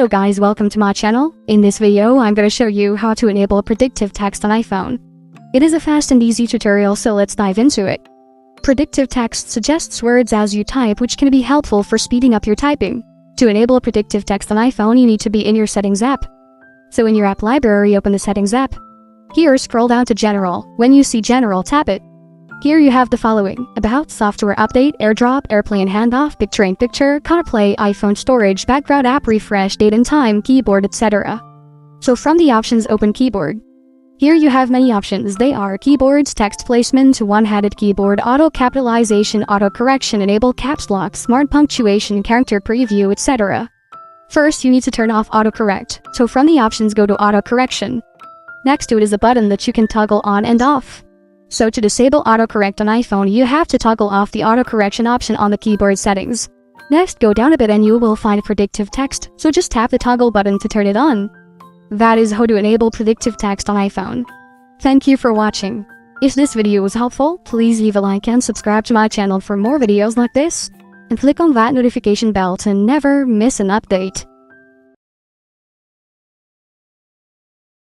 Hello guys, welcome to my channel. In this video, I'm going to show you how to enable predictive text on iPhone. It is a fast and easy tutorial, so let's dive into it. Predictive text suggests words as you type, which can be helpful for speeding up your typing. To enable predictive text on iPhone, you need to be in your Settings app. So in your app library, open the Settings app. Here, scroll down to General. When you see General, tap it. Here you have the following: About, Software Update, AirDrop, Airplane Handoff, Picture-in-Picture, CarPlay, iPhone Storage, Background App Refresh, Date and Time, Keyboard, etc. So from the options, open Keyboard. Here you have many options. They are Keyboards, Text Placement, One-Handed Keyboard, Auto Capitalization, Auto Correction, Enable Caps Lock, Smart Punctuation, Character Preview, etc. First, you need to turn off autocorrect. So from the options, go to Auto Correction. Next to it is a button that you can toggle on and off. So to disable autocorrect on iPhone, you have to toggle off the autocorrection option on the keyboard settings. Next, go down a bit and you will find predictive text, so just tap the toggle button to turn it on. That is how to enable predictive text on iPhone. Thank you for watching. If this video was helpful, please leave a like and subscribe to my channel for more videos like this. And click on that notification bell to never miss an update.